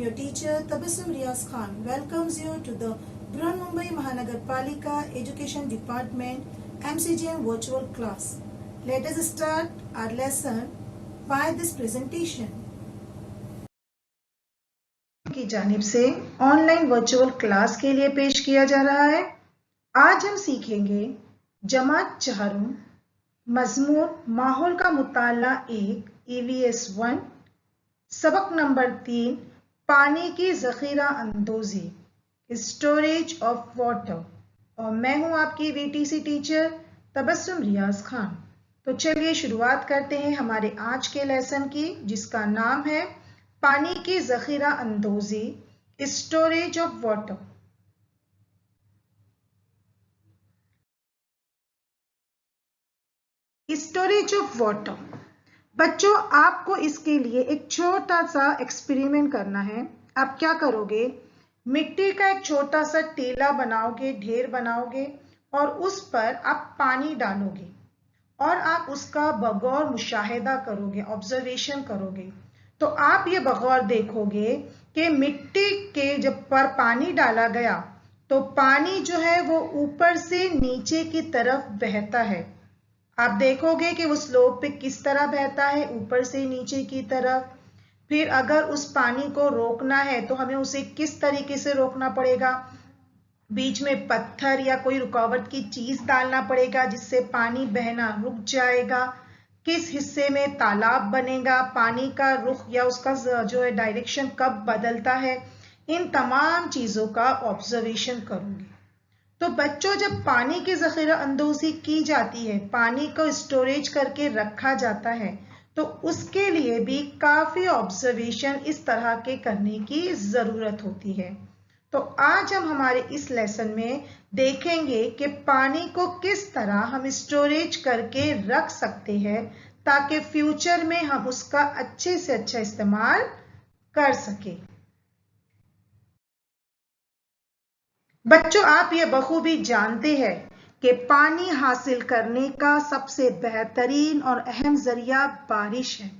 your teacher Tabassum Riaz Khan welcomes you to the Brihanmumbai Mahanagarpalika Education Department MCGM virtual class. Let us start our lesson by this presentation. की जानिब से online virtual class के लिए पेश किया जा रहा है। आज हम सीखेंगे जमात चहारुम, मजमून माहौल का मुताला 1 EVS 1, सबक नंबर 3 पानी की जखीरा अंदोजी स्टोरेज ऑफ वाटर, और मैं हूं आपकी VTC टीचर तबस्सुम रियाज खान। तो चलिए शुरुआत करते हैं हमारे आज के लेसन की, जिसका नाम है पानी की जखीरा अंदोजी storage of water. Storage of water बच्चों, आपको इसके लिए एक छोटा सा एक्सपेरिमेंट करना है। आप क्या करोगे, मिट्टी का एक छोटा सा टीला बनाओगे, ढेर बनाओगे और उस पर आप पानी डालोगे और आप उसका बगौर मुशाहिदा करोगे, ऑब्जर्वेशन करोगे। तो आप ये बगौर देखोगे कि मिट्टी के जब पर पानी डाला गया तो पानी जो है वो ऊपर से नीचे की तरफ बहता है। आप देखोगे कि वो स्लोप पे किस तरह बहता है, ऊपर से नीचे की तरफ। फिर अगर उस पानी को रोकना है तो हमें उसे किस तरीके से रोकना पड़ेगा, बीच में पत्थर या कोई रुकावट की चीज डालना पड़ेगा जिससे पानी बहना रुक जाएगा। किस हिस्से में तालाब बनेगा, पानी का रुख या उसका जो है डायरेक्शन कब बदलता है, इन तमाम चीजों का ऑब्जर्वेशन करूंगी। तो बच्चों, जब पानी की जखीरा अंदोजी की जाती है, पानी को स्टोरेज करके रखा जाता है, तो उसके लिए भी काफी ऑब्जर्वेशन इस तरह के करने की जरूरत होती है। तो आज हम हमारे इस लेसन में देखेंगे कि पानी को किस तरह हम स्टोरेज करके रख सकते हैं ताकि फ्यूचर में हम उसका अच्छे से अच्छा इस्तेमाल कर सके। बच्चों, आप ये बखूबी जानते हैं कि पानी हासिल करने का सबसे बेहतरीन और अहम जरिया बारिश है।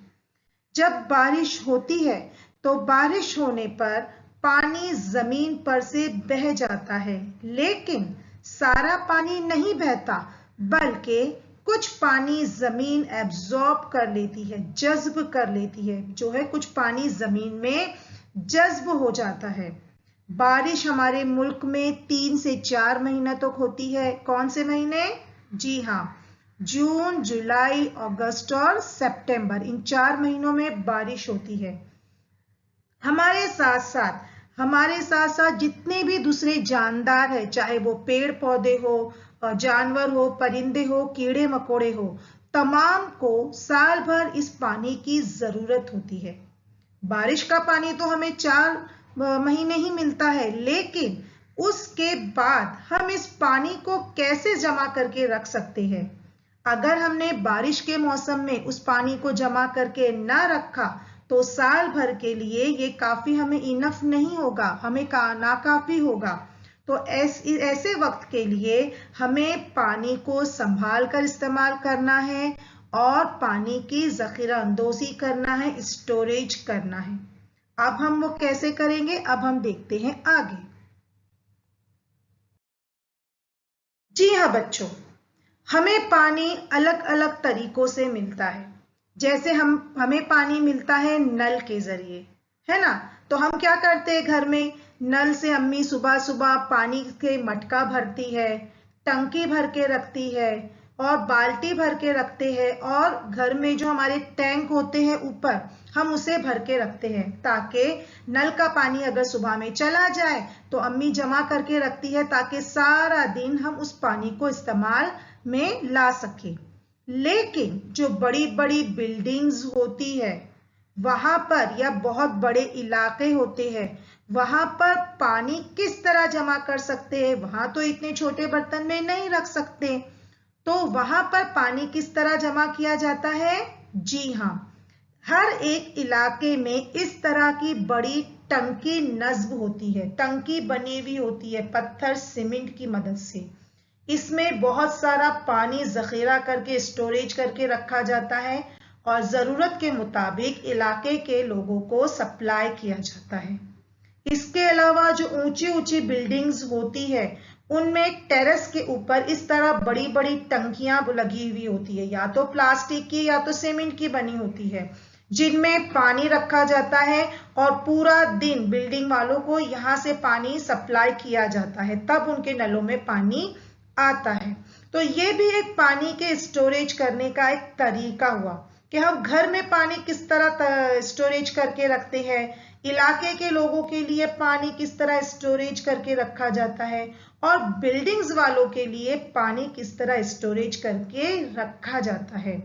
जब बारिश होती है तो बारिश होने पर पानी जमीन पर से बह जाता है, लेकिन सारा पानी नहीं बहता, बल्कि कुछ पानी जमीन एब्जॉर्ब कर लेती है, जज्ब कर लेती है, जो है कुछ पानी जमीन में जज्ब हो जाता है। बारिश हमारे मुल्क में 3 से 4 महीने तक होती है। कौन से महीने? जी हाँ, जून, जुलाई, अगस्त और सितंबर, इन 4 महीनों में बारिश होती है। हमारे साथ साथ जितने भी दूसरे जानदार है, चाहे वो पेड़ पौधे हो, जानवर हो, परिंदे हो, कीड़े मकोड़े हो, तमाम को साल भर इस पानी की जरूरत होती है। बारिश का पानी तो हमें 4 महीने ही मिलता है, लेकिन उसके बाद हम इस पानी को कैसे जमा करके रख सकते हैं? अगर हमने बारिश के मौसम में उस पानी को जमा करके ना रखा तो साल भर के लिए ये काफी हमें इनफ नहीं होगा, हमें नाकाफी होगा। तो ऐसे वक्त के लिए हमें पानी को संभाल कर इस्तेमाल करना है और पानी की जखीरा अंदोजी करना है, स्टोरेज करना है। अब हम वो कैसे करेंगे, अब हम देखते हैं आगे। जी हाँ बच्चों, हमें पानी अलग अलग तरीकों से मिलता है। जैसे हमें पानी मिलता है नल के जरिए, है ना। तो हम क्या करते हैं, घर में नल से अम्मी सुबह सुबह पानी के मटका भरती है, टंकी भर के रखती है और बाल्टी भर के रखते हैं, और घर में जो हमारे टैंक होते हैं ऊपर, हम उसे भर के रखते हैं ताकि नल का पानी अगर सुबह में चला जाए तो अम्मी जमा करके रखती है ताकि सारा दिन हम उस पानी को इस्तेमाल में ला सके। लेकिन जो बड़ी बड़ी बिल्डिंग्स होती है वहां पर, या बहुत बड़े इलाके होते हैं, वहां पर पानी किस तरह जमा कर सकते हैं? वहां तो इतने छोटे बर्तन में नहीं रख सकते, तो वहां पर पानी किस तरह जमा किया जाता है? जी हाँ, हर एक इलाके में इस तरह की बड़ी टंकी नस्ब होती है, टंकी बनी हुई होती है पत्थर सीमेंट की मदद से। इसमें बहुत सारा पानी जखीरा करके स्टोरेज करके रखा जाता है और जरूरत के मुताबिक इलाके के लोगों को सप्लाई किया जाता है। इसके अलावा जो ऊंची ऊंची बिल्डिंग्स होती है उनमें टेरेस के ऊपर इस तरह बड़ी बड़ी टंकियां लगी हुई होती है, या तो प्लास्टिक की या तो सीमेंट की बनी होती है, जिनमें पानी रखा जाता है और पूरा दिन बिल्डिंग वालों को यहाँ से पानी सप्लाई किया जाता है, तब उनके नलों में पानी आता है। तो ये भी एक पानी के स्टोरेज करने का एक तरीका हुआ कि हम घर में पानी किस तरह स्टोरेज करके रखते हैं, इलाके के लोगों के लिए पानी किस तरह स्टोरेज करके रखा जाता है, और बिल्डिंग्स वालों के लिए पानी किस तरह स्टोरेज करके रखा जाता है।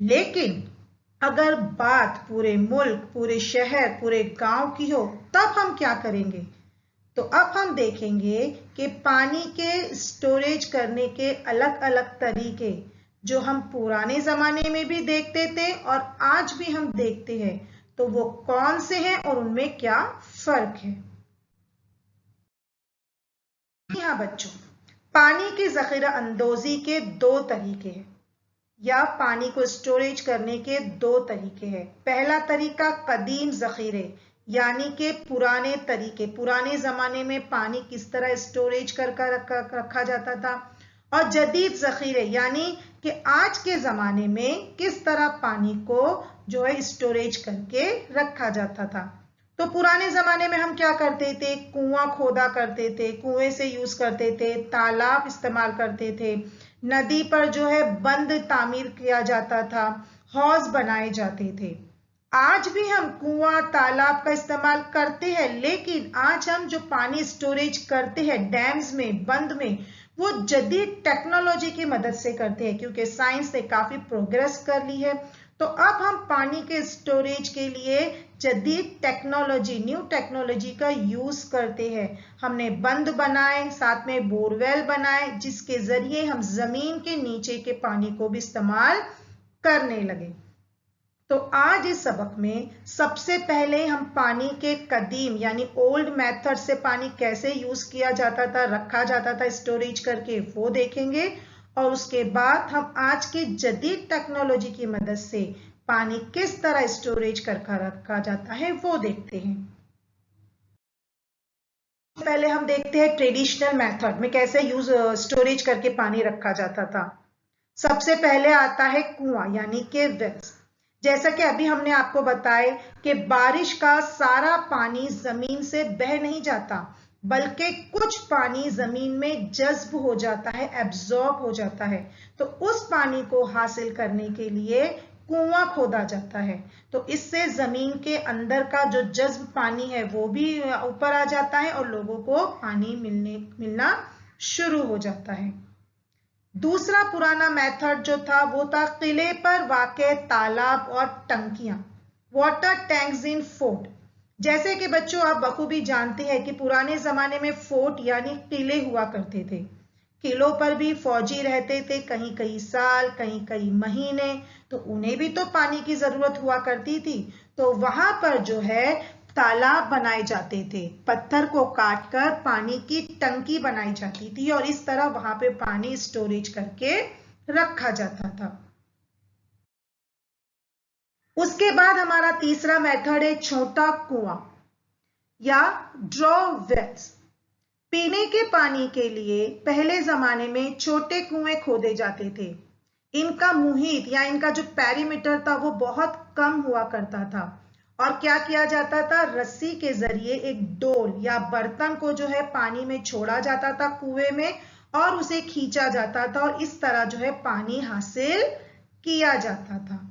लेकिन अगर बात पूरे मुल्क, पूरे शहर, पूरे गांव की हो, तब हम क्या करेंगे? तो अब हम देखेंगे कि पानी के स्टोरेज करने के अलग अलग तरीके जो हम पुराने जमाने में भी देखते थे और आज भी हम देखते हैं, तो वो कौन से हैं और उनमें क्या फर्क है। हाँ बच्चों, पानी की जखीरा अंदोजी के दो तरीके हैं, या पानी को स्टोरेज करने के दो तरीके हैं। पहला तरीका कदीम जखीरे, यानी कि पुराने तरीके, पुराने जमाने में पानी किस तरह स्टोरेज कर रखा जाता था, और जदीद जखीरे यानी कि आज के जमाने में किस तरह पानी को जो है स्टोरेज करके रखा जाता था। तो पुराने जमाने में हम क्या करते थे? कुआं खोदा करते थे, कुएं से यूज करते थे, तालाब इस्तेमाल करते थे, नदी पर जो है बंद तामीर किया जाता था, हौज बनाए जाते थे। आज भी हम कुआं तालाब का इस्तेमाल करते हैं, लेकिन आज हम जो पानी स्टोरेज करते हैं डैम्स में, बंद में, वो जदीद टेक्नोलॉजी की मदद से करते हैं, क्योंकि साइंस ने काफी प्रोग्रेस कर ली है। तो अब हम पानी के स्टोरेज के लिए जदीद टेक्नोलॉजी, न्यू टेक्नोलॉजी का यूज करते हैं। हमने बंद बनाए, साथ में बोरवेल बनाए, जिसके जरिए हम जमीन के नीचे के पानी को भी इस्तेमाल करने लगे। तो आज इस सबक में सबसे पहले हम पानी के कदीम यानी ओल्ड मेथड से पानी कैसे यूज किया जाता था, रखा जाता था स्टोरेज करके, वो देखेंगे, और उसके बाद हम आज की जदीद टेक्नोलॉजी की मदद से पानी किस तरह स्टोरेज करके रखा जाता है वो देखते हैं। पहले हम देखते हैं ट्रेडिशनल मेथड में कैसे स्टोरेज करके पानी रखा जाता था। सबसे पहले आता है कुआं यानी कि वेल्स। जैसा कि अभी हमने आपको बताया कि बारिश का सारा पानी जमीन से बह नहीं जाता, बल्कि कुछ पानी जमीन में जज्ब हो जाता है, एब्जॉर्ब हो जाता है। तो उस पानी को हासिल करने के लिए कुआं खोदा जाता है। तो इससे जमीन के अंदर का जो जज्ब पानी है वो भी ऊपर आ जाता है और लोगों को पानी मिलना शुरू हो जाता है। दूसरा पुराना मेथड जो था वो था किले पर वाक़े तालाब और टंकियां, वाटर टैंक्स इन फोर्ट। जैसे कि बच्चों आप बखूबी जानते हैं कि पुराने जमाने में फोर्ट यानी किले हुआ करते थे। किलों पर भी फौजी रहते थे, कहीं कई साल, कहीं कई महीने, तो उन्हें भी तो पानी की जरूरत हुआ करती थी। तो वहां पर जो है तालाब बनाए जाते थे, पत्थर को काटकर पानी की टंकी बनाई जाती थी और इस तरह वहां पे पानी स्टोरेज करके रखा जाता था। उसके बाद हमारा तीसरा मेथड है छोटा कुआं या ड्रॉ वेल्स। पीने के पानी के लिए पहले जमाने में छोटे कुएं खोदे जाते थे। इनका मुहित या इनका जो पेरीमीटर था वो बहुत कम हुआ करता था, और क्या किया जाता था? रस्सी के जरिए एक डोल या बर्तन को जो है पानी में छोड़ा जाता था कुएं में, और उसे खींचा जाता था, और इस तरह जो है पानी हासिल किया जाता था।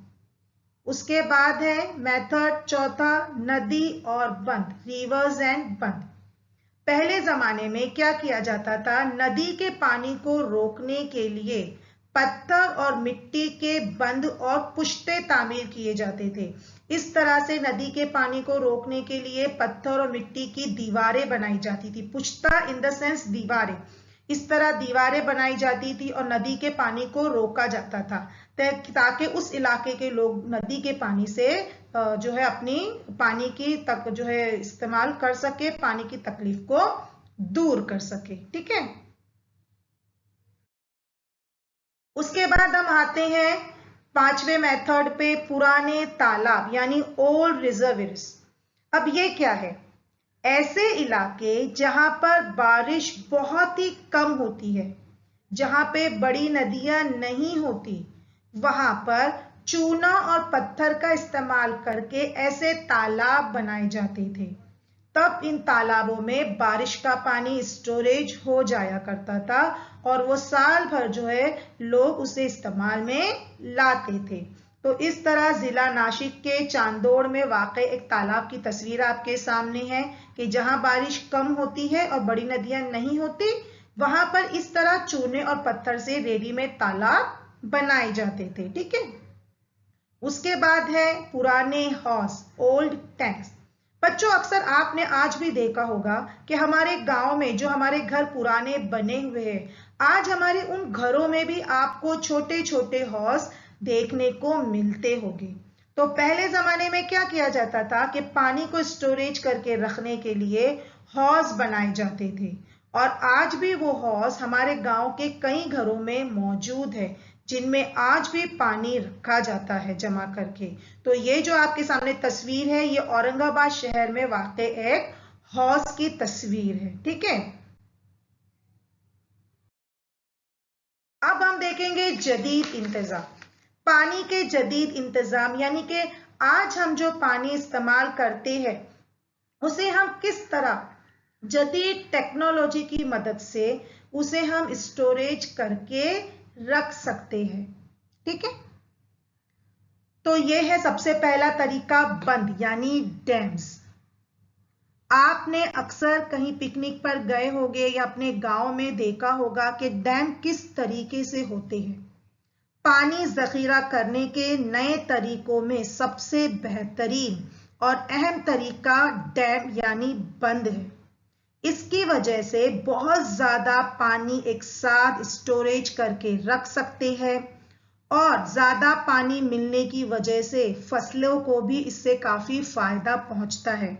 उसके बाद है मेथड चौथा, नदी और बंद, रिवर्स एंड बंद। पहले जमाने में क्या किया जाता था? नदी के पानी को रोकने के लिए पत्थर और मिट्टी के बंद और पुश्ते तामीर किए जाते थे। इस तरह से नदी के पानी को रोकने के लिए पत्थर और मिट्टी की दीवारें बनाई जाती थी। पुश्ता इन द सेंस दीवारें। इस तरह दीवारें बनाई जाती थी और नदी के पानी को रोका जाता था, ताकि उस इलाके के लोग नदी के पानी से जो है अपनी पानी की तक जो है इस्तेमाल कर सके, पानी की तकलीफ को दूर कर सके। ठीक है। उसके बाद हम आते हैं पांचवें मेथड पे, पुराने तालाब यानी ओल्ड रिजर्वोयर्स। अब ये क्या है? ऐसे इलाके जहां पर बारिश बहुत ही कम होती है, जहां पे बड़ी नदियां नहीं होती, वहां पर चूना और पत्थर का इस्तेमाल करके ऐसे तालाब बनाए जाते थे। तब इन तालाबों में बारिश का पानी स्टोरेज हो जाया करता था और वो साल भर जो है लोग उसे इस्तेमाल में लाते थे। तो इस तरह जिला नासिक के चांदोड़ में वाक़ एक तालाब की तस्वीर आपके सामने है कि जहां बारिश कम होती है और बड़ी नदियां नहीं होती, वहां पर इस तरह चूने और पत्थर से रेडीमेड तालाब बनाए जाते थे। ठीक है, उसके बाद है पुराने हौस, ओल्ड टैंक्स। बच्चों, अक्सर आपने आज भी देखा होगा कि हमारे गांव में जो हमारे घर पुराने बने हुए हैं, आज हमारे उन घरों में भी आपको छोटे छोटे हौस देखने को मिलते होंगे। तो पहले जमाने में क्या किया जाता था कि पानी को स्टोरेज करके रखने के लिए हौस बनाए जाते थे और आज भी वो हौस हमारे गांव के कई घरों में मौजूद है, जिनमें आज भी पानी रखा जाता है जमा करके। तो ये जो आपके सामने तस्वीर है, ये औरंगाबाद शहर में वाक़ एक हौस की तस्वीर है। ठीक है, अब हम देखेंगे जदीद इंतजाम। पानी के जदीद इंतजाम यानी कि आज हम जो पानी इस्तेमाल करते हैं उसे हम किस तरह जदीद टेक्नोलॉजी की मदद से उसे हम स्टोरेज करके रख सकते हैं। ठीक है, तो यह है सबसे पहला तरीका, बंद यानी डैम्स। आपने अक्सर कहीं पिकनिक पर गए होंगे या अपने गांव में देखा होगा कि डैम किस तरीके से होते हैं। पानी जखीरा करने के नए तरीकों में सबसे बेहतरीन और अहम तरीका डैम यानी बंद है। इसकी वजह से बहुत ज्यादा पानी एक साथ स्टोरेज करके रख सकते हैं और ज्यादा पानी मिलने की वजह से फसलों को भी इससे काफी फायदा पहुंचता है,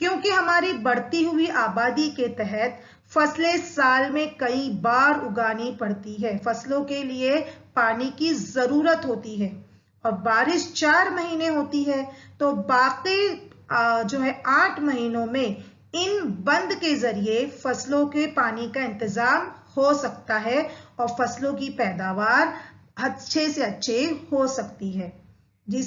क्योंकि हमारी बढ़ती हुई आबादी के तहत फसलें साल में कई बार उगानी पड़ती है। फसलों के लिए पानी की जरूरत होती है और बारिश 4 महीने होती है, तो बाकी जो है 8 महीनों में इन बंद के जरिए फसलों के पानी का इंतजाम हो सकता है और फसलों की पैदावार अच्छे से अच्छे हो सकती है।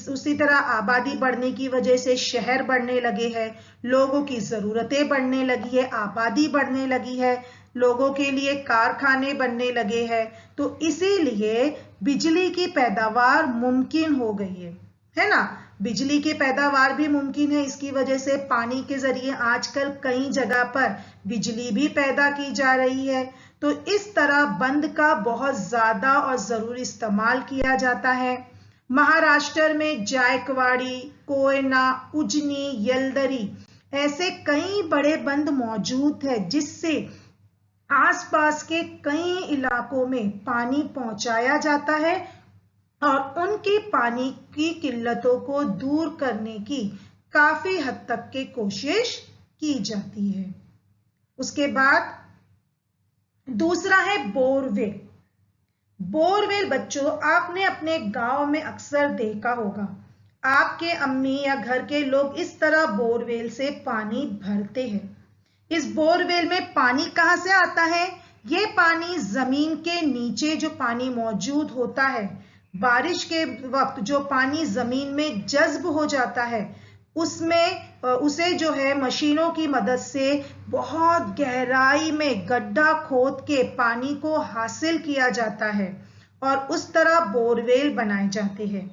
उसी तरह आबादी बढ़ने की वजह से शहर बढ़ने लगे हैं, लोगों की जरूरतें बढ़ने लगी है, आबादी बढ़ने लगी है, लोगों के लिए कारखाने बनने लगे हैं, तो इसीलिए बिजली की पैदावार मुमकिन हो गई है ना। बिजली की पैदावार भी मुमकिन है, इसकी वजह से पानी के जरिए आजकल कई जगह पर बिजली भी पैदा की जा रही है। तो इस तरह बंद का बहुत ज्यादा और जरूरी इस्तेमाल किया जाता है। महाराष्ट्र में जायकवाड़ी, कोयना, उजनी, यलदरी ऐसे कई बड़े बंद मौजूद है, जिससे आसपास के कई इलाकों में पानी पहुंचाया जाता है और उनकी पानी की किल्लतों को दूर करने की काफी हद तक के कोशिश की जाती है। उसके बाद दूसरा है बोरवेल। बोरवेल बच्चों, आपने अपने गांव में अक्सर देखा होगा, आपके अम्मी या घर के लोग इस तरह बोरवेल से पानी भरते हैं। इस बोरवेल में पानी कहां से आता है? ये पानी जमीन के नीचे जो पानी मौजूद होता है, बारिश के वक्त जो पानी जमीन में जज्ब हो जाता है, उसे जो है मशीनों की मदद से बहुत गहराई में गड्ढा खोद के पानी को हासिल किया जाता है और उस तरह बोरवेल बनाए जाते हैं।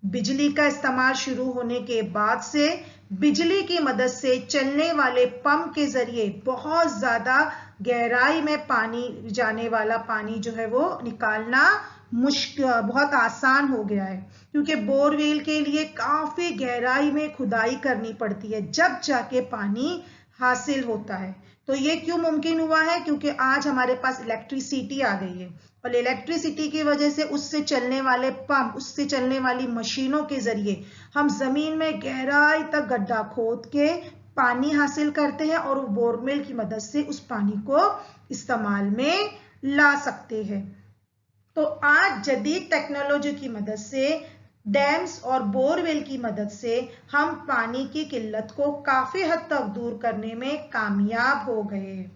बिजली का इस्तेमाल शुरू होने के बाद से बिजली की मदद से चलने वाले पंप के जरिए बहुत ज्यादा गहराई में पानी जाने वाला पानी जो है वो निकालना मुश्किल, बहुत आसान हो गया है, क्योंकि बोरवेल के लिए काफी गहराई में खुदाई करनी पड़ती है, जब जाके पानी हासिल होता है। तो ये क्यों मुमकिन हुआ है? क्योंकि आज हमारे पास इलेक्ट्रिसिटी आ गई है और इलेक्ट्रिसिटी की वजह से उससे चलने वाले पंप, उससे चलने वाली मशीनों के जरिए हम जमीन में गहराई तक गड्ढा खोद के पानी हासिल करते हैं और बोरवेल की मदद से उस पानी को इस्तेमाल में ला सकते हैं। तो आज जदीद टेक्नोलॉजी की मदद से डैम्स और बोरवेल की मदद से हम पानी की किल्लत को काफी हद तक दूर करने में कामयाब हो गए हैं।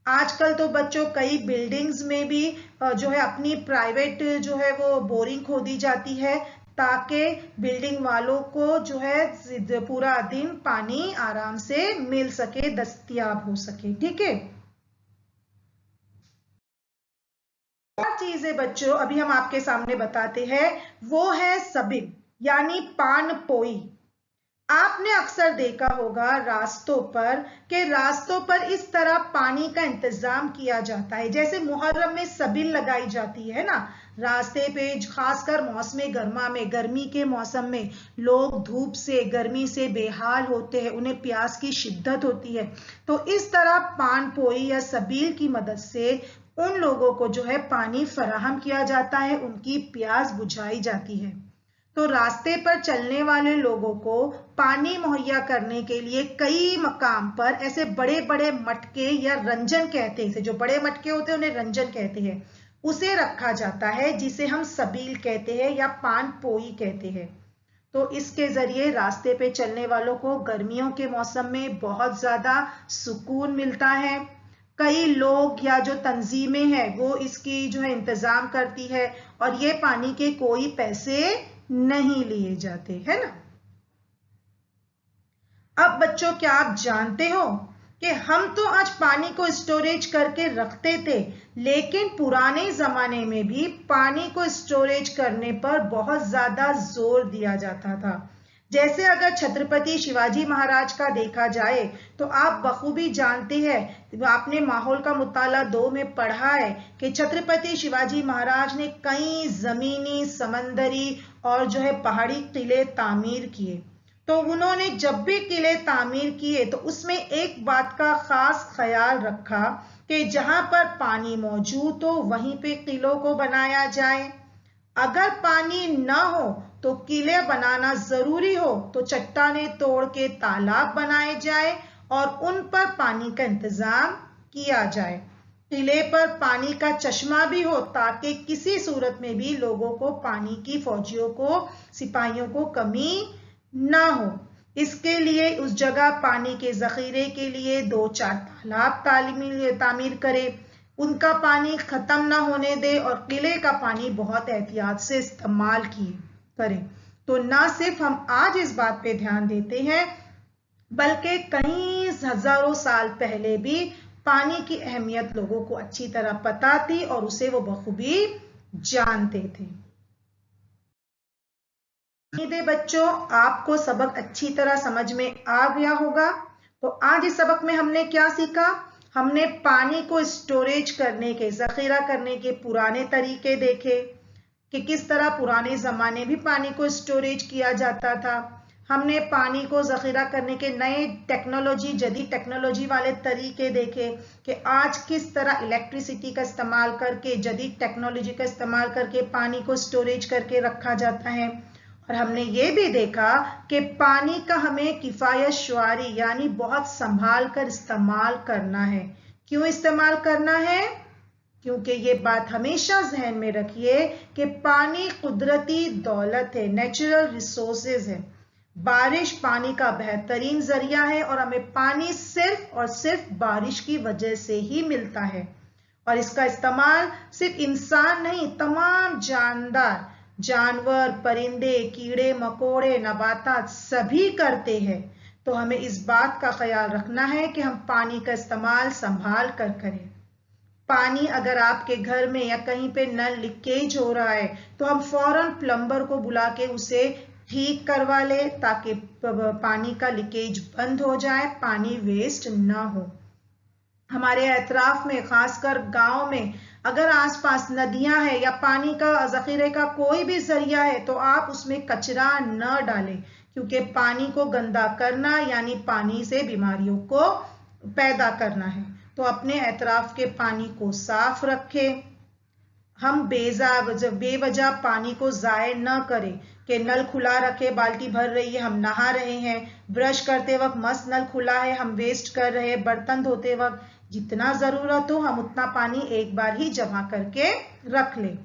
आजकल तो बच्चों कई बिल्डिंग्स में भी जो है अपनी प्राइवेट जो है वो बोरिंग खोदी जाती है, ताकि बिल्डिंग वालों को जो है पूरा दिन पानी आराम से मिल सके, दस्तयाब हो सके। ठीक है, और चीजें बच्चों अभी हम आपके सामने बताते हैं, वो है सबिल यानी पान पोई। आपने अक्सर देखा होगा रास्तों पर इस तरह पानी का इंतजाम किया जाता है, जैसे मुहर्रम में सबिल लगाई जाती है ना रास्ते पे, खासकर मौसम गर्मा में, गर्मी के मौसम में लोग धूप से, गर्मी से बेहाल होते हैं, उन्हें प्यास की शिद्दत होती है, तो इस तरह पान पोई या सबील की मदद से उन लोगों को जो है पानी फराहम किया जाता है, उनकी प्यास बुझाई जाती है। तो रास्ते पर चलने वाले लोगों को पानी मुहैया करने के लिए कई मकाम पर ऐसे बड़े बड़े मटके या रंजन कहते हैं, जो बड़े मटके होते हैं उन्हें रंजन कहते हैं, उसे रखा जाता है, जिसे हम सबील कहते हैं या पान पोई कहते हैं। तो इसके जरिए रास्ते पे चलने वालों को गर्मियों के मौसम में बहुत ज्यादा सुकून मिलता है। कई लोग या जो तंजीमें हैं वो इसकी जो है इंतजाम करती है, और ये पानी के कोई पैसे नहीं लिए जाते, है ना। अब बच्चों क्या आप जानते हो कि हम तो आज पानी को स्टोरेज करके रखते थे, लेकिन पुराने जमाने में भी पानी को स्टोरेज करने पर बहुत ज्यादा जोर दिया जाता था। जैसे अगर छत्रपति शिवाजी महाराज का देखा जाए तो आप बखूबी जानते हैं, आपने माहौल का मुताला 2 में पढ़ा है कि छत्रपति शिवाजी महाराज ने कई जमीनी, समंदरी और जो है पहाड़ी किले तामीर किए। तो उन्होंने जब भी किले तामीर किए तो उसमें एक बात का खास ख्याल रखा कि जहां पर पानी मौजूद हो वहीं पे किलों को बनाया जाए। अगर पानी ना हो तो किले बनाना जरूरी हो तो चट्टानें तोड़ के तालाब बनाए जाए और उन पर पानी का इंतजाम किया जाए। किले पर पानी का चश्मा भी हो ताकि किसी सूरत में भी लोगों को पानी की, फौजियों को, सिपाहियों को कमी ना हो। इसके लिए उस जगह पानी के जखीरे के लिए 2-4 तालाब तामीर करे, उनका पानी खत्म ना होने दे और किले का पानी बहुत एहतियात से इस्तेमाल करें। तो ना सिर्फ हम आज इस बात पे ध्यान देते हैं, बल्कि कई हजारों साल पहले भी पानी की अहमियत लोगों को अच्छी तरह पता थी और उसे वो बखूबी जानते थे। उम्मीद है बच्चों आपको सबक अच्छी तरह समझ में आ गया होगा। तो आज इस सबक में हमने क्या सीखा? हमने पानी को स्टोरेज करने के, जखीरा करने के पुराने तरीके देखे कि किस तरह पुराने जमाने भी पानी को स्टोरेज किया जाता था। हमने पानी को जखीरा करने के नए टेक्नोलॉजी, जदीद टेक्नोलॉजी वाले तरीके देखे कि आज किस तरह इलेक्ट्रिसिटी का इस्तेमाल करके, जदीद टेक्नोलॉजी का इस्तेमाल करके पानी को स्टोरेज करके रखा जाता है। और हमने ये भी देखा कि पानी का हमें किफायत शुआरी यानी बहुत संभाल कर इस्तेमाल करना है। क्यों इस्तेमाल करना है? क्योंकि ये बात हमेशा जहन में रखिए कि पानी कुदरती दौलत है, नेचुरल रिसोर्सेज है। बारिश पानी का बेहतरीन जरिया है और हमें पानी सिर्फ और सिर्फ बारिश की वजह से ही मिलता है। और इसका इस्तेमाल सिर्फ इंसान नहीं, तमाम जानदार, जानवर, परिंदे, कीड़े मकोड़े, नबातात सभी करते हैं। तो हमें इस बात का ख्याल रखना है कि हम पानी का इस्तेमाल संभाल कर करें। पानी अगर आपके घर में या कहीं पे नल लीकेज हो रहा है तो हम फौरन प्लम्बर को बुला के उसे ठीक करवा ले ताकि पानी का लीकेज बंद हो जाए, पानी वेस्ट ना हो। हमारे एतराफ में, खासकर गांव में, अगर आसपास नदियां हैं या पानी का जखीरे का कोई भी जरिया है तो आप उसमें कचरा न डालें, क्योंकि पानी को गंदा करना यानी पानी से बीमारियों को पैदा करना है। तो अपने एतराफ के पानी को साफ रखें। हम बेवजह पानी को जाय न करें कि नल खुला रखे, बाल्टी भर रही है, हम नहा रहे हैं, ब्रश करते वक्त मस्त नल खुला है, हम वेस्ट कर रहे हैं, बर्तन धोते वक्त जितना जरूरत हो हम उतना पानी एक बार ही जमा करके रख लें।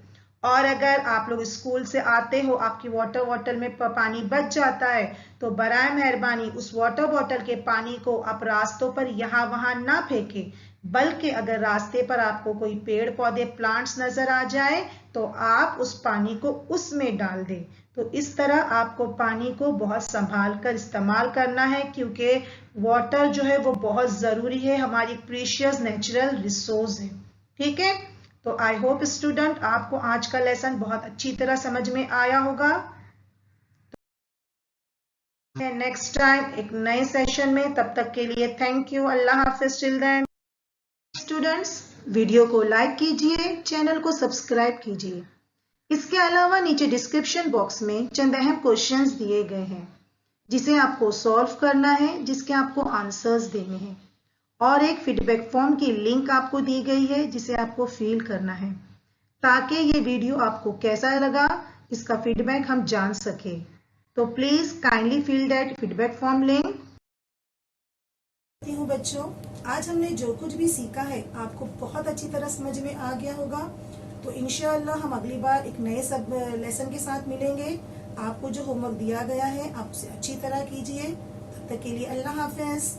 और अगर आप लोग स्कूल से आते हो, आपकी वाटर बॉटल में पानी बच जाता है, तो बराए मेहरबानी उस वाटर बॉटल के पानी को आप रास्तों पर यहाँ वहां ना फेंकें, बल्कि अगर रास्ते पर आपको कोई पेड़ पौधे प्लांट्स नजर आ जाए तो आप उस पानी को उसमें डाल दें। तो इस तरह आपको पानी को बहुत संभाल कर इस्तेमाल करना है, क्योंकि वाटर जो है वो बहुत जरूरी है, हमारी प्रीशियस नेचुरल रिसोर्स है। ठीक है, तो आई होप स्टूडेंट आपको आज का लेसन बहुत अच्छी तरह समझ में आया होगा। नेक्स्ट टाइम एक नए सेशन में, तब तक के लिए थैंक यू, अल्लाह हाफिज टिल देन। स्टूडेंट्स, वीडियो को लाइक कीजिए, चैनल को सब्सक्राइब कीजिए। इसके अलावा नीचे डिस्क्रिप्शन बॉक्स में चंद अहम क्वेश्चंस दिए गए हैं जिसे आपको सॉल्व करना है, जिसके आपको आंसर्स देने हैं, और एक फीडबैक फॉर्म की लिंक आपको दी गई है जिसे आपको फिल करना है, ताकि ये वीडियो आपको कैसा लगा इसका फीडबैक हम जान सके। तो please kindly fill that feedback form link. हूँ बच्चों, आज हमने जो कुछ भी सीखा है आपको बहुत अच्छी तरह समझ में आ गया होगा। तो इंशाअल्लाह हम अगली बार एक नए सब लेसन के साथ मिलेंगे। आपको जो होमवर्क दिया गया है आप उसे अच्छी तरह कीजिए। तब तक के लिए अल्लाह हाफिज।